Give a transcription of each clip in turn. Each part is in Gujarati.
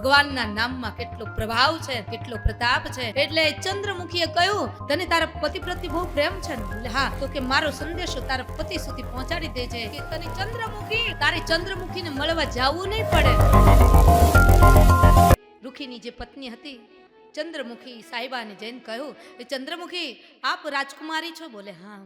ભગવાનના નામમાં કેટલો પ્રભાવ છે, કેટલો પ્રતાપ છે. એટલે ચંદ્રમુખીએ કહ્યું, તને તારા પતિ પ્રત્યે બહુ પ્રેમ છે ને? બોલે હા. તો કે મારો સંદેશો તારા પતિ સુધી પહોંચાડી દેજે કે તને ચંદ્રમુખી, તારી ચંદ્રમુખીને મળવા જવું નહીં પડે. રૂખીની જે પત્ની હતી ચંદ્રમુખી સાહિબાને જઈને કહ્યું, એ ચંદ્રમુખી આપ રાજકુમારી છો? બોલે હા.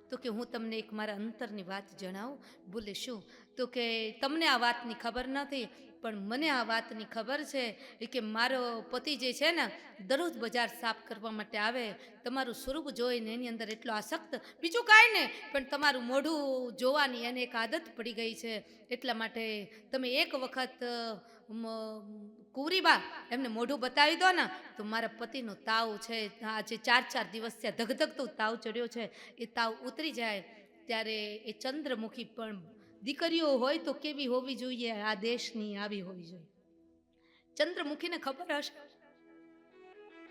તો કે હું તમને એક મારા અંતરની વાત જણાવું. બોલે શું? તો કે તમને આ વાતની ખબર નથી, પણ મને આ વાતની ખબર છે કે મારો પતિ જે છે ને દરરોજ બજાર સાફ કરવા માટે આવે. તમારું સ્વરૂપ જોઈને એની અંદર એટલો આસક્ત, બીજું કાંઈ નહીં, પણ તમારું મોઢું જોવાની એને એક આદત પડી ગઈ છે. એટલા માટે તમે એક વખત કુંવરીબા એમને મોઢું બતાવી દો ને તો મારા પતિનો તાવ છે, આજે 4 દિવસ થયા ધગધગતો તાવ ચડ્યો છે, એ તાવ ઉતરી જાય. ત્યારે એ ચંદ્રમુખી પણ દીકરીઓ હોય તો કેવી હોવી જોઈએ, આ દેશની આવી હોવી જોઈએ. ચંદ્રમુખીને ખબર હશે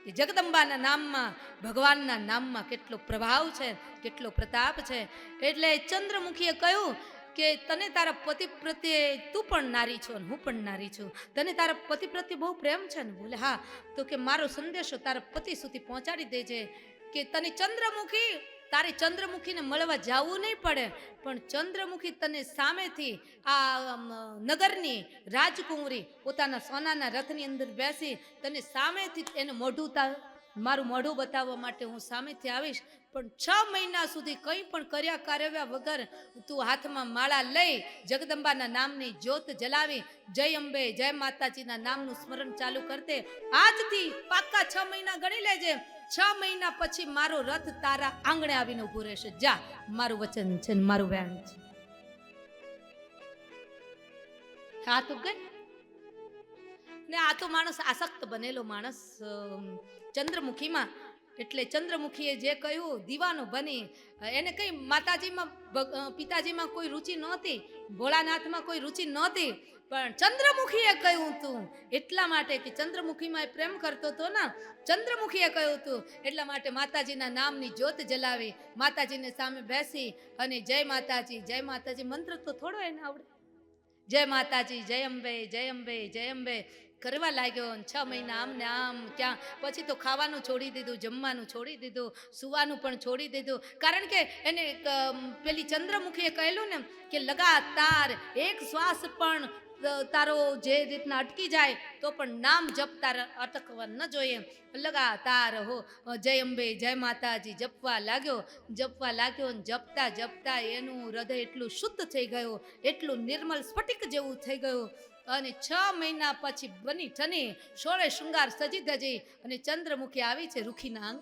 કે જગદંબાના નામમાં, ભગવાનના નામમાં કેટલો પ્રભાવ છે, કેટલો પ્રતાપ છે. એટલે ચંદ્રમુખીએ કહ્યું કે તને તારા પતિ પ્રત્યે, તું પણ નારી છો હું પણ નારી છું, તને તારા પતિ પ્રત્યે બહુ પ્રેમ છે ને? બોલે હા. તો કે મારો સંદેશો તારા પતિ સુધી પહોંચાડી દેજે કે તને ચંદ્રમુખી, તારી ચંદ્રમુખીને મળવા જવું નહીં પડે, પણ ચંદ્રમુખી તને સામેથી આ નગરની રાજકુંવરી પોતાના સોનાના રથની અંદર બેસી તને સામેથી એને મોઢું મારું મોઢું બતાવવા માટે હું સામેથી આવીશ, પણ 6 મહિના સુધી કંઈ પણ કર્યા વગર તું હાથમાં માળા લઈ જગદંબાના નામની જ્યોત જલાવી જય અંબે જય માતાજીના નામનું સ્મરણ ચાલુ કરતે. આજથી પાક્કા 6 મહિના ગણી લેજે. 6 મહિના પછી મારો રથ તારા આંગણે આવીને ઉભો રહેશે. જા, મારું વચન છે ને મારું વેણ છે. હા તો ગઈ ને. આ તો માણસ આસક્ત બનેલો માણસ ચંદ્રમુખીમાં. એટલે ચંદ્રમુખીએ જે કહ્યું દીવાનો બની. એને કઈ માતાજીમાં પિતાજીમાં કોઈ રુચિ નહોતી, ભોળાનાથમાં કોઈ રુચિ નહોતી, પણ ચંદ્રમુખીએ કહ્યું તું એટલા માટે કે ચંદ્રમુખીમાં એ પ્રેમ કરતો હતો ને. ચંદ્રમુખીએ કહ્યું તું એટલા માટે માતાજીના નામની જ્યોત જલાવી માતાજીને સામે બેસી અને જય માતાજી મંત્ર તો થોડો એને આવડે. જય માતાજી, જય અંબે જય અંબે જય અંબે કરવા લાગ્યો. 6 મહિના આમ ને આમ ક્યાં. પછી તો ખાવાનું છોડી દીધું, જમવાનું છોડી દીધું, સુવાનું પણ છોડી દીધું. કારણ કે એને પેલી ચંદ્રમુખીએ કહેલું ને કે લગાતાર એક શ્વાસ પણ તારો જે રીતના અટકી જાય તો પણ નામ જપ તારા અટકવા ન જોઈએ. લગાતાર હો જય અંબે જય માતાજી જપવા લાગ્યો ને જપતા એનું હૃદય એટલું શુદ્ધ થઈ ગયું, એટલું નિર્મલ સ્ફટિક જેવું થઈ ગયું. અને 6 મહિના પછી બની ઠની 16 શૃંગાર સજી ધજી અને ચંદ્રમુખી આવી છે રૂખીના આંગ.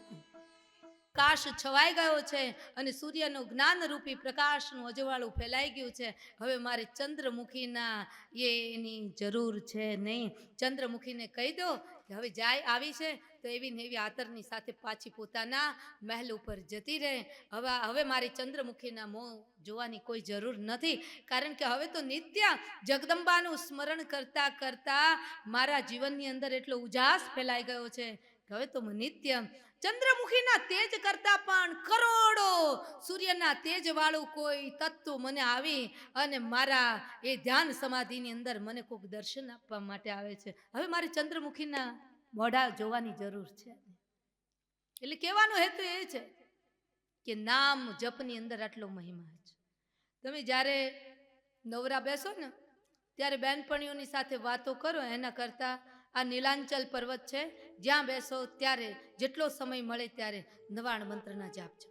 પ્રકાશ છવાઈ ગયો છે અને સૂર્યનું જ્ઞાનરૂપી પ્રકાશનું અજવાળું ફેલાઈ ગયું છે. હવે મારે ચંદ્રમુખીના એની જરૂર છે નહીં. ચંદ્રમુખીને કહી દો કે હવે જાય આવી છે તો એવી ને એવી આતરની સાથે પાછી પોતાના મહેલ ઉપર જતી રહે. હવે મારી ચંદ્રમુખીના મોં જોવાની કોઈ જરૂર નથી, કારણ કે હવે તો નિત્ય જગદંબાનું સ્મરણ કરતા કરતા મારા જીવનની અંદર એટલો ઉજાસ ફેલાઈ ગયો છે કે હવે તો નિત્ય ચંદ્રમુખીના તેજ કરતા પણ કરોડો સૂર્યના તેજ વાળું કોઈ તત્વ મને આવી અને મારા એ ધ્યાન સમાધિની અંદર મને કોઈક દર્શન આપવા માટે આવે છે. હવે મારી ચંદ્રમુખીના મોઢા જોવાની જરૂર છે. એટલે કહેવાનો હેતુ એ છે કે નામ જપની અંદર આટલો મહિમા છે. તમે જ્યારે નવરા બેસો ને ત્યારે બેનપણીઓની સાથે વાતો કરો એના કરતાં આ નીલાંચલ પર્વત છે જ્યાં બેસો ત્યારે જેટલો સમય મળે ત્યારે 99 મંત્રના જાપ છે.